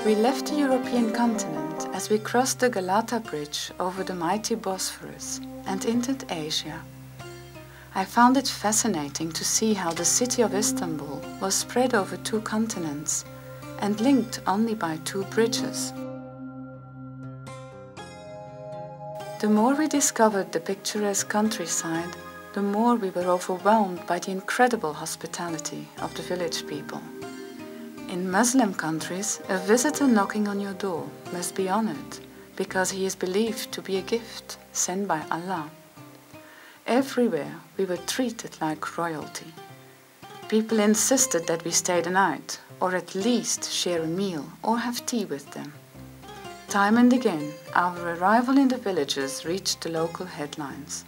We left the European continent as we crossed the Gallata bridge over the mighty Bosphorus and entered Asia. I found it fascinating to see how the city of Istanbul was spread over 2 continents and linked only by 2 bridges. The more we discovered the picturesque countryside, the more we were overwhelmed by the incredible hospitality of the village people. In Muslim countries, a visitor knocking on your door must be honored because he is believed to be a gift sent by Allah. Everywhere we were treated like royalty. People insisted that we stay the night, or at least share a meal or have tea with them. Time and again, our arrival in the villages reached the local headlines.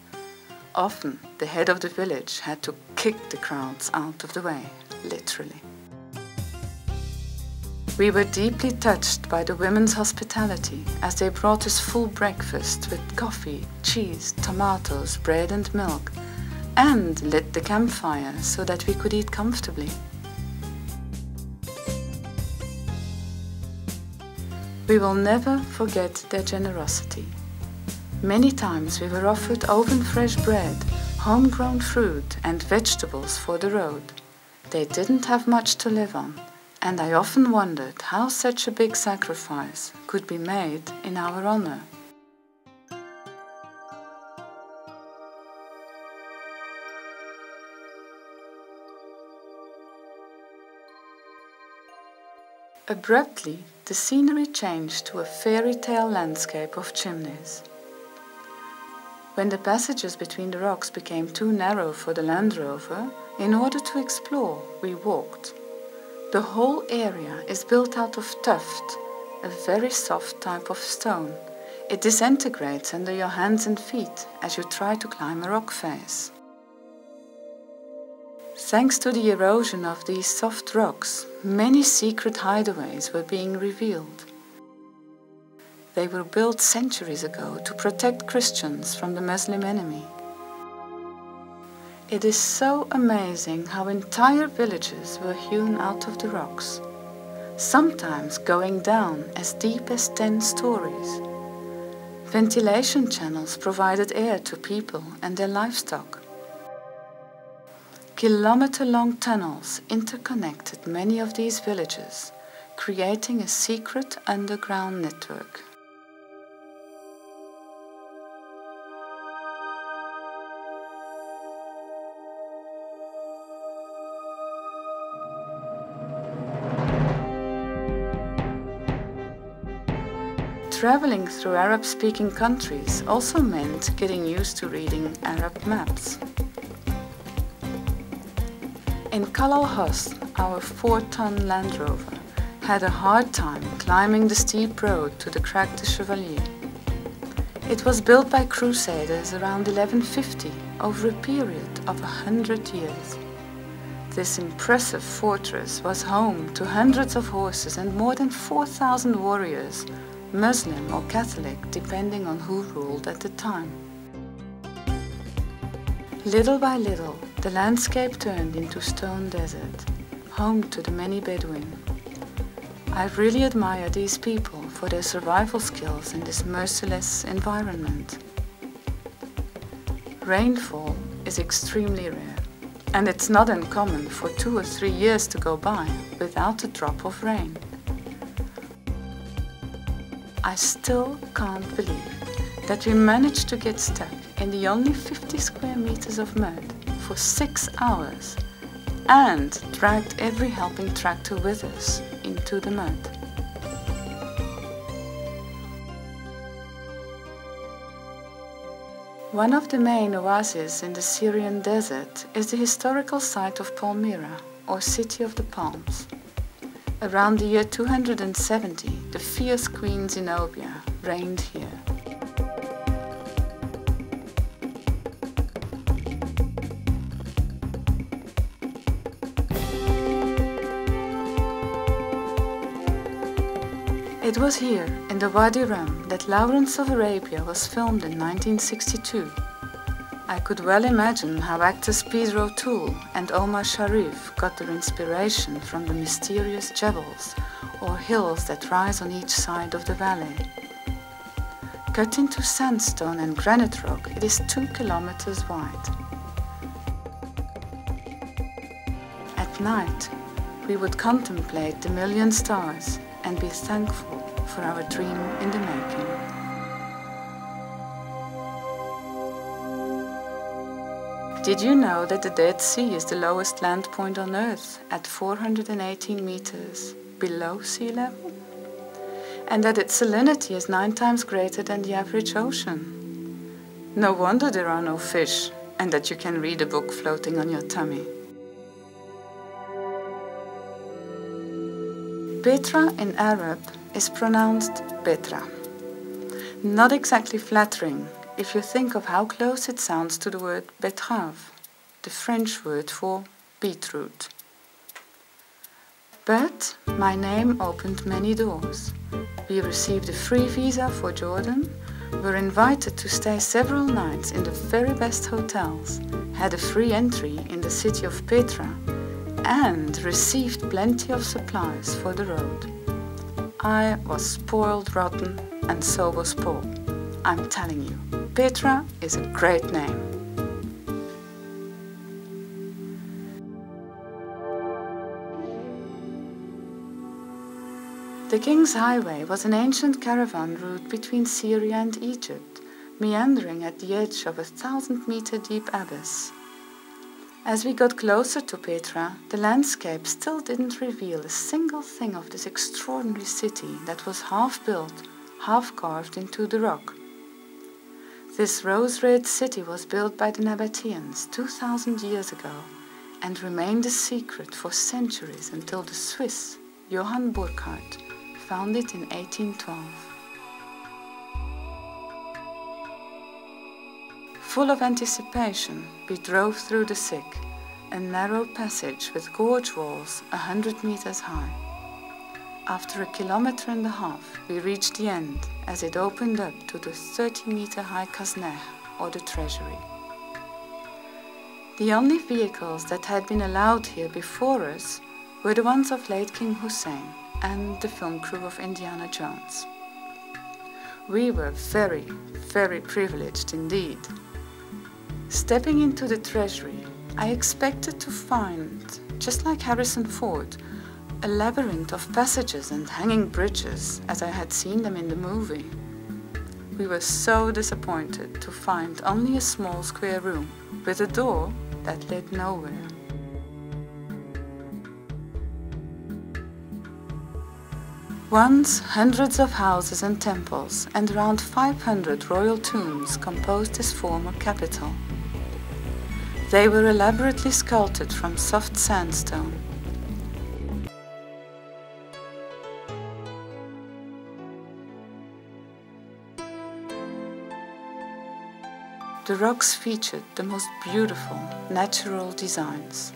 Often, the head of the village had to kick the crowds out of the way, literally. We were deeply touched by the women's hospitality as they brought us full breakfast with coffee, cheese, tomatoes, bread and milk, and lit the campfire so that we could eat comfortably. We will never forget their generosity. Many times we were offered oven-fresh bread, homegrown fruit and vegetables for the road. They didn't have much to live on, and I often wondered how such a big sacrifice could be made in our honor. Abruptly, the scenery changed to a fairy tale landscape of chimneys. When the passages between the rocks became too narrow for the Land Rover, in order to explore, we walked. The whole area is built out of tuft, a very soft type of stone. It disintegrates under your hands and feet as you try to climb a rock face. Thanks to the erosion of these soft rocks, many secret hideaways were being revealed. They were built centuries ago to protect Christians from the Muslim enemy. It is so amazing how entire villages were hewn out of the rocks, sometimes going down as deep as 10 stories. Ventilation channels provided air to people and their livestock. Kilometer-long tunnels interconnected many of these villages, creating a secret underground network. Traveling through Arab-speaking countries also meant getting used to reading Arab maps. In Kalal Host, our 4-ton Land Rover had a hard time climbing the steep road to the Crac de Chevalier. It was built by crusaders around 1150 over a period of 100 years. This impressive fortress was home to hundreds of horses and more than 4,000 warriors, Muslim or Catholic, depending on who ruled at the time. Little by little, the landscape turned into stone desert, home to the many Bedouin. I really admire these people for their survival skills in this merciless environment. Rainfall is extremely rare, and it's not uncommon for 2 or 3 years to go by without a drop of rain. I still can't believe that we managed to get stuck in the only 50 square meters of mud for 6 hours and dragged every helping tractor with us into the mud. One of the main oases in the Syrian desert is the historical site of Palmyra, or City of the Palms. Around the year 270, the fierce Queen Zenobia reigned here. It was here, in the Wadi Rum, that Lawrence of Arabia was filmed in 1962. I could well imagine how actors Peter O'Toole and Omar Sharif got their inspiration from the mysterious jebels or hills that rise on each side of the valley. Cut into sandstone and granite rock, it is 2 kilometers wide. At night, we would contemplate the million stars and be thankful for our dream in the making. Did you know that the Dead Sea is the lowest land point on Earth at 418 meters below sea level? And that its salinity is 9 times greater than the average ocean? No wonder there are no fish, and that you can read a book floating on your tummy. Petra in Arab is pronounced Petra. Not exactly flattering if you think of how close it sounds to the word betterave, the French word for beetroot. But my name opened many doors. We received a free visa for Jordan, were invited to stay several nights in the very best hotels, had a free entry in the city of Petra, and received plenty of supplies for the road. I was spoiled rotten, and so was Paul. I'm telling you, Petra is a great name. The King's Highway was an ancient caravan route between Syria and Egypt, meandering at the edge of a 1,000-meter deep abyss. As we got closer to Petra, the landscape still didn't reveal a single thing of this extraordinary city that was half built, half carved into the rock. This rose-red city was built by the Nabateans 2,000 years ago and remained a secret for centuries until the Swiss Johann Burckhardt found it in 1812. Full of anticipation, we drove through the Sick, a narrow passage with gorge walls 100 meters high. After 1.5 kilometers, we reached the end as it opened up to the 30-meter high Kasneh, or the treasury. The only vehicles that had been allowed here before us were the ones of late King Hussein and the film crew of Indiana Jones. We were very, very privileged indeed. Stepping into the treasury, I expected to find, just like Harrison Ford, a labyrinth of passages and hanging bridges as I had seen them in the movie. We were so disappointed to find only a small square room with a door that led nowhere. Once, hundreds of houses and temples and around 500 royal tombs composed this former capital. They were elaborately sculpted from soft sandstone. The rocks featured the most beautiful natural designs.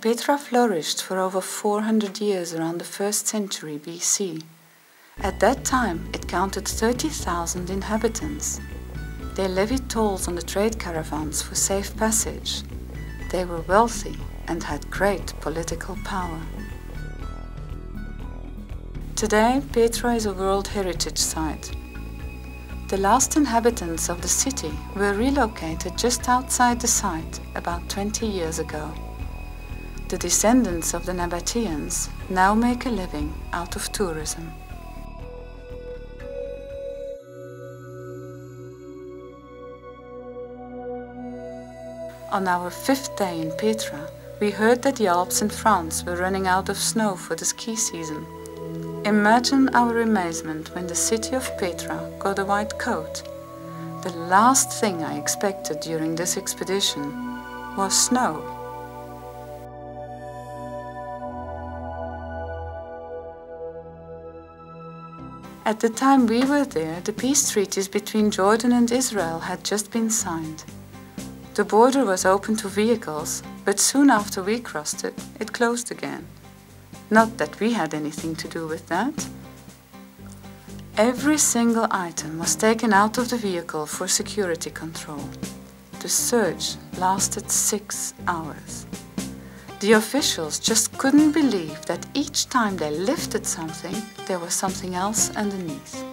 Petra flourished for over 400 years around the 1st century BC. At that time, it counted 30,000 inhabitants. They levied tolls on the trade caravans for safe passage. They were wealthy and had great political power. Today, Petra is a World Heritage Site. The last inhabitants of the city were relocated just outside the site about 20 years ago. The descendants of the Nabateans now make a living out of tourism. On our 5th day in Petra, we heard that the Alps in France were running out of snow for the ski season. Imagine our amazement when the city of Petra got a white coat. The last thing I expected during this expedition was snow. At the time we were there, the peace treaties between Jordan and Israel had just been signed. The border was open to vehicles, but soon after we crossed it, it closed again. Not that we had anything to do with that. Every single item was taken out of the vehicle for security control. The search lasted 6 hours. The officials just couldn't believe that each time they lifted something, there was something else underneath.